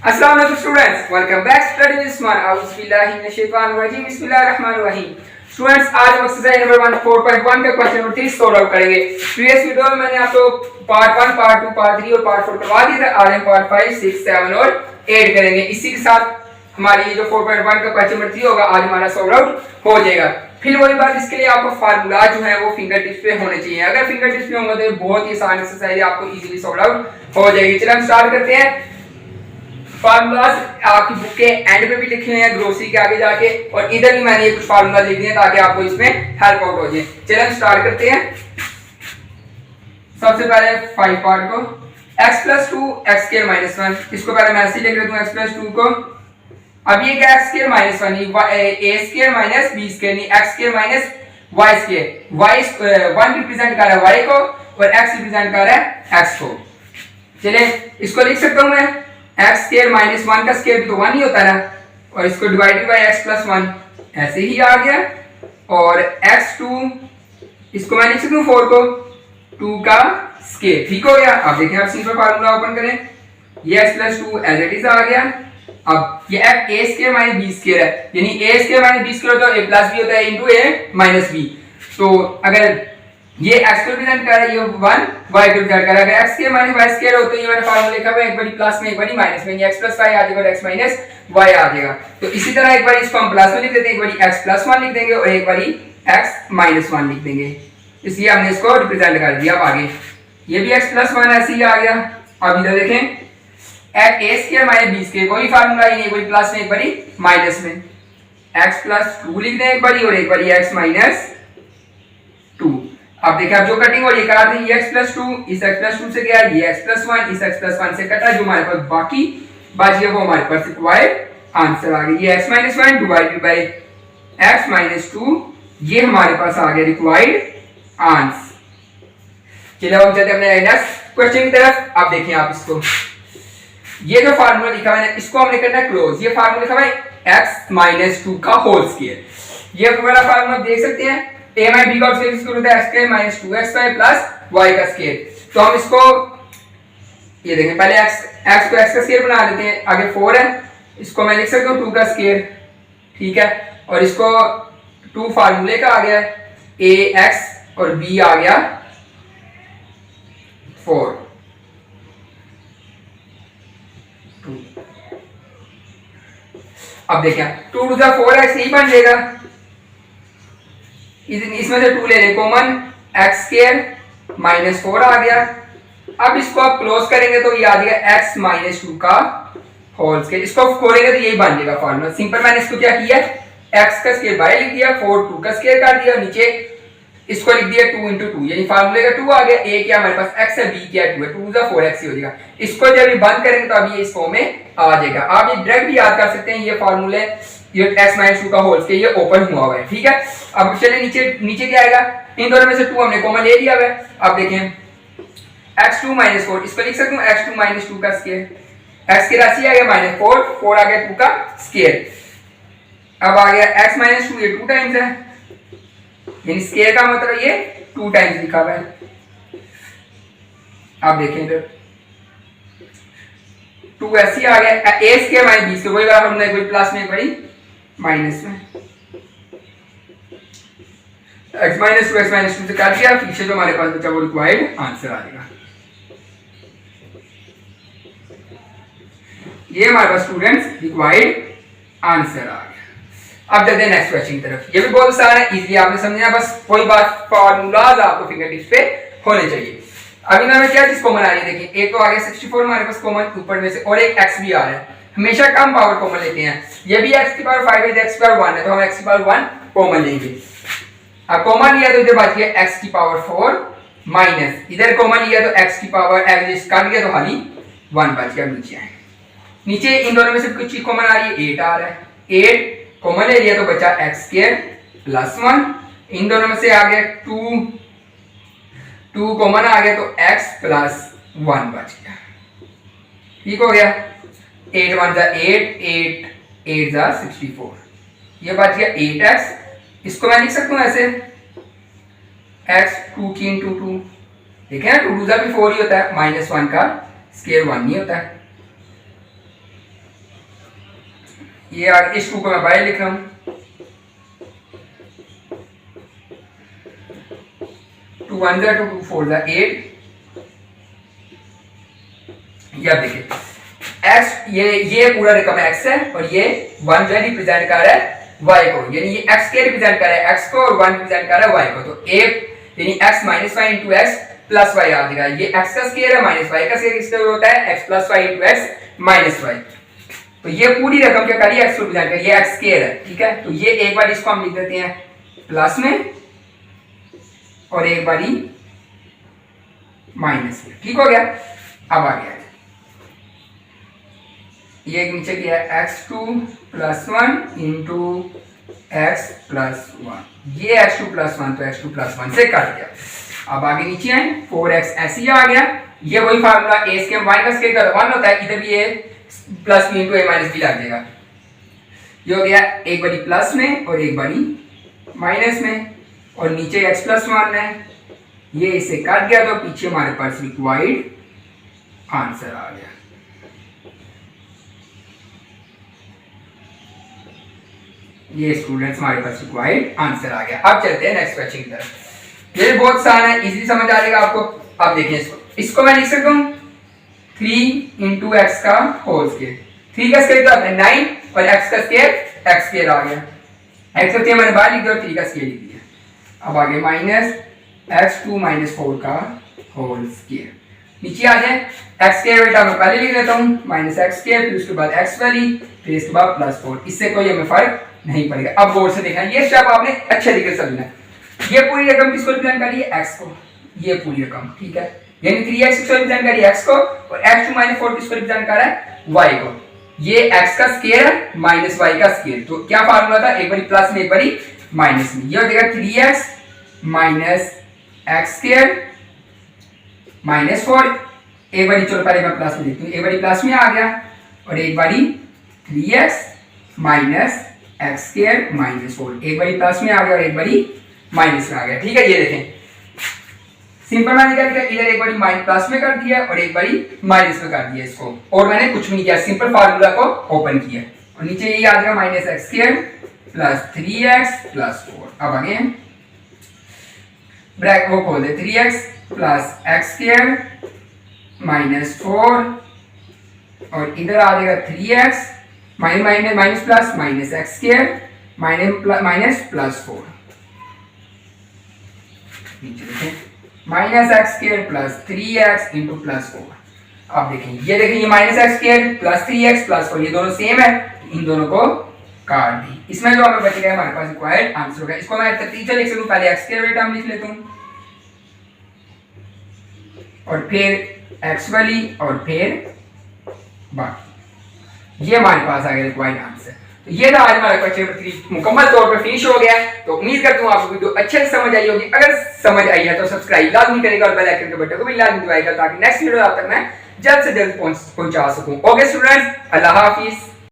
अस्सलाम वालेकुम students, welcome back study with Usman. औज़ुबिल्लाहि मिनश शैतानिर रजीम, बिस्मिल्लाहिर्रहमानिर रहीम। स्टूडेंट्स, आज हम एक्सरसाइज नंबर 1 4.1 का क्वेश्चन नंबर 30 सॉल्व आउट करेंगे। प्रीवियस वीडियो में मैंने आपको पार्ट 1, पार्ट 2, पार्ट 3 और पार्ट 4 करवा दिया था। आज हम पार्ट 5, 6, 7 और 8 करेंगे। इसी के साथ हमारी ये जो 4.1 का क्वेश्चन नंबर 3 होगा आज हमारा सॉल्व आउट हो जाएगा। फिर वही बात, इसके लिए आपको फार्मूला जो है वो फिंगर टिप्स पे होने चाहिए। अगर फिंगर टिप्स पे होंगे तो बहुत ही आसान एक्सरसाइज है, आपको इजीली सॉल्व आउट हो जाएगी। चलिए हम स्टार्ट करते हैं। फार्मूलाज आपकी बुक के एंड पे भी लिखे हुए हैं, ग्रोसरी के आगे जाके, और इधर भी मैंने ये कुछ फार्मूला लिख दिए ताकि आपको इसमें हेल्प आउट हो जाए। चलिए हम स्टार्ट करते हैं। सबसे पहले 5 पार्ट को x + 2 x² - 1, इसको पहले मैं ऐसे लिख देता हूं x + 2 को। अब ये क्या x² - 1 a² - b² नहीं, x² - y²। y 1 रिप्रेजेंट कर रहा है y को और x रिप्रेजेंट कर रहा है x को। चलिए इसको लिख सकता हूं मैं x² - 1 का स्क्वायर भी तो 1 ही होता है, और इसको डिवाइडेड बाय x + 1 ऐसे ही आ गया। और x2 इसको मैं लिख सकता हूं 4 को 2 का स्क्वायर। ठीक हो गया। अब देखें, आप सिंपल फार्मूला ओपन करें, ये x + 2 एज इट इज आ गया। अब ये a² - b² है, यानी a² - b² तो a + b होता है इनटू a - b। तो अगर ये x को रिप्रेजेंट कर रहा है, ये 1 y को रिप्रेजेंट कर रहा है। अगर x² - y² हो तो ये मैंने फार्मूला लिखा हुआ है, एक बारी प्लस में एक बारी माइनस में, ये x + y आ जाएगा और x - y आ जाएगा। तो इसी तरह एक बार इसको हम प्लस में लिख देते हैं, एक बारी x + 1 लिख देंगे और एक बारी x - 1 लिख देंगे। इसलिए हमने इसको रिप्रेजेंट कर दिया। अब आगे ये भी x + 1 ऐसे ही आ गया। अब इधर देखें, a² - b² कोई फार्मूला ही नहीं, कोई प्लस में एक बारी माइनस में, x + 2 लिख दें एक बारी और एक बारी x - 2। अब देखिए, आप जो कटिंग और ये करा दें, ये x + 2 इस x + 2 से गया, ये x + 1 इस x + 1 से कटा, जो हमारे पास बाकी बच गया वो हमारे पास रिक्वायर्ड आंसर आ गया। ये x - 1 डिवाइडेड बाय x - 2, ये हमारे पास आ गया रिक्वायर्ड आंसर। चलिए हम चलते हैं अपने नेक्स्ट क्वेश्चन की तरफ। अब देखिए आप इसको, ये जो फार्मूला लिखा है इसको हमने करना है क्लोज। ये फार्मूला लिखा है x - 2 का होल स्क्वायर। ये वाला फार्मूला देख सकते हैं, a - b का स्क्वायर इसको होता है x² - 2xy + y का स्क्वायर। तो हम इसको ये देखें, पहले x को x का स्क्वायर बना लेते हैं, आगे 4 है, इसको मैं लिख सकता हूं 2 का स्क्वायर। ठीक है, और इसको 2 फार्मूले का आ गया, a x और b आ गया 4 2। अब देखिए 2 * 2 4x यही बन जाएगा। इसमें से 2 ले लें कॉमन, x² - 4 आ गया। अब इसको आप क्लोज करेंगे तो ये आ जाएगा x - 2 का होल स्क्वायर। इसको खोलेंगे तो यही बन जाएगा फार्मूला। सिंपल मैंने इसको क्या किया, x का स्क्वायर बाहर लिख दिया, 4 2 का स्क्वायर कर दिया, नीचे इसको लिख दिया 2 * 2, यानी फार्मूले का 2 आ गया। a क्या हमारे पास x है, b क्या 2 है, 2 * 4x ही हो जाएगा। इसको जब ये बंद करेंगे तो अभी ये इस फॉर्म में आ जाएगा। आप ये डायरेक्ट भी याद कर सकते हैं, ये फार्मूले ये x - 2 का होल स्क्वायर ये ओपन हुआ हुआ है। ठीक है, अब चलिए नीचे क्या आएगा, इन दोनों में से 2 हमने कॉमन ले लिया है। अब देखें x2 - 4, इसको लिख सकता हूं x2 - 2 का स्क्वायर। x की राशि आ गया -4, 4 आ गया 2 का स्क्वायर। अब आ गया x - 2, ये 2 टाइम्स है, यानी स्क्वायर का मतलब ये 2 टाइम्स लिखा हुआ है। आप देखें इधर 2 ऐसे आ गया, a² - b², वही बात हमने कोई प्लस में कोई माइनस में, x - 2 x - 2 से काट दिया, पीछे जो हमारे पास बचा वो रिक्वायर्ड आंसर आ जाएगा। ये हमारे पास स्टूडेंट्स रिक्वायर्ड आंसर आ गया। अब चलते हैं नेक्स्ट क्वेश्चन की तरफ। ये भी बहुत आसान है, इजीली आपने समझना, बस कोई बात फार्मूलाज आपको फिंगर टिप्स पे होने चाहिए। अभी में क्या चीज कॉमन आ रही है, देखिए एक तो आ गया 64 हमारे पास कॉमन ऊपर में से, और एक x भी आ रहा है। हमेशा कम पावर कॉमन लेते हैं, ये भी x⁵ है, x⁵ है, तो हम x⁵ कॉमन लेंगे। अब कॉमन लिया तो इधर बच गया x⁴ माइनस, इधर कॉमन लिया तो x काट गया तो खाली 1 बच गया। नीचे इन दोनों में से कुछ चीज कॉमन आ रही है, 8 आ रहा है, 8 कॉमन ले लिया तो बचा x² + 1, इन दोनों में से आ गया 2 कॉमन आ गया तो x + 1 बच गया। ठीक हो गया, 8 1 = 8, 8 8 = 64, ये बच गया 8x। इसको मैं लिख सकता हूं ऐसे x 2 की * 2, देखें ना 2 * 2 भी 4 ही होता है, -1 का स्क्वायर 1 नहीं होता है। ये आगे इस 2 को मैं बाहर लिख रहा हूँ, 2 1 जा 2 4 जा 8। ये आप देखिए x ये पूरा रकम x है और ये 1 जो है रिप्रेजेंट कर रहा है y को, यानी ये x के रिप्रेजेंट कर रहा है x को और 1 रिप्रेजेंट कर रहा है y को। तो a यानी x minus y into x plus y आ जाएगा। ये x का स्केयर है माइनस y का स्केयर किसका होता है x plus y into x minus y. तो ये पूरी रकम क्या कर रही है x को रिप्रेजेंट कर, ये x स्केयर है, ठीक है। तो ये एक बार इसको हम लिख देते हैं प्लस में और एक बारी माइनस में, ठीक हो गया। अब आ गया ये नीचे क्या है x2 plus 1 into x plus 1, ये x2 प्लस 1 तो x2 प्लस 1 से कट गया। अब आगे नीचे आए 4x ऐसे ही आ गया। ये वही फार्मूला a स्क्वायर y का स्क्वायर का 1 होता है, इधर भी a plus b into a minus b लग जाएगा। ये हो गया एक बारी प्लस में और एक बारी माइनस में, और नीचे x प्लस 1 है, ये इससे कट गया तो पीछे हमारे पास रिक्वायर्ड आंसर आ गया। ये स्टूडेंट्स हमारे पास रिक्वायर्ड आंसर आ गया। अब चलते हैं नेक्स्ट क्वेश्चन की तरफ। ये बहुत आसान है, इजीली समझ आ जाएगा आपको। अब देखिए इसको मैं लिख सकता हूँ 3 इंटू एक्स का होल स्क्वायर। 3 का स्क्वायर क्या होता है 9 और x का स्क्वायर x स्क्वायर आ गया। x का स्क्वायर मैंने बाहर लिख दिया और 3 का स्क्वायर लिख दिया। अब आगे माइनस x2 माइनस 4 का होल स्क्वायर। नीचे आ जाए x स्क्वायर बेटा मैं पहले लिख देता हूँ माइनस एक्स स्क्वायर, फिर उसके बाद x वाली, फिर इसके बाद प्लस 4। इससे कोई हमें फर्क नहीं पड़ेगा। अब गौर से देखना, ये स्टेप आपने अच्छे तरीके से समझना। ये पूरी रकम किसको रिप्रेजेंट कर रही है x को, ये पूरी रकम, ठीक है। यानी 3x किसको रिप्रेजेंट कर रही है x को, और x2 माइनस 4 किसको रिप्रेजेंट कर रहा है y को। ये x का स्क्वायर माइनस y का स्क्वायर, तो क्या फार्मूला था, एक बारी प्लस में एक बारी माइनस में। ये हो जाएगा 3x minus x square minus 4। एक बारी चलो पहले मैं प्लस में लिखती हूँ, एक बारी प्लस में आ गया और एक बारी 3x minus x square minus 4, एक बारी प्लस में आ गया और एक बारी माइनस में आ गया, ठीक है। ये देखें सिंपल मैंने क्या किया, इधर एक बारी माइनस प्लस में कर दिया और एक बारी माइनस में कर दिया इसको, और मैंने कुछ भी नहीं किया, सिंपल फार्मूला को ओपन किया और नीचे ये आ जाएगा minus x square plus 3x plus 4। अब आगे ब्रैकेट वो खोल दे 3x plus x square minus 4 और इधर आ जाएगा 3x minus minus plus minus x square minus plus 4। नीचे देखें minus x square plus 3x into plus 4। अब देखें ये minus x square plus 3x plus 4 ये दोनों सेम है, इन दोनों को काट दी। इसमें जो हमें बच गया हमारे पास रिक्वायर्ड आंसर होगा। इसको मैं तरतीब से लिख सकूं, पहले एक्स स्क्वायर बेटा हम लिख लेता हूं और फिर एक्स वाली और फिर बाकी, ये हमारे पास आ गया रिक्वायर्ड आंसर। तो ये था आज हमारा क्वेश्चन नंबर 3 मुकम्मल तौर पर फिनिश हो गया। तो उम्मीद करता हूँ आपको वीडियो अच्छे से समझ आई होगी। अगर समझ आई है तो सब्सक्राइब लाजमी करेगा और बेल आइकन के बटन को भी लाजमी दबाएगा ताकि नेक्स्ट वीडियो आप तक मैं जल्द से जल्द पहुंचा सकूं। ओके स्टूडेंट्स, अल्लाह हाफिज।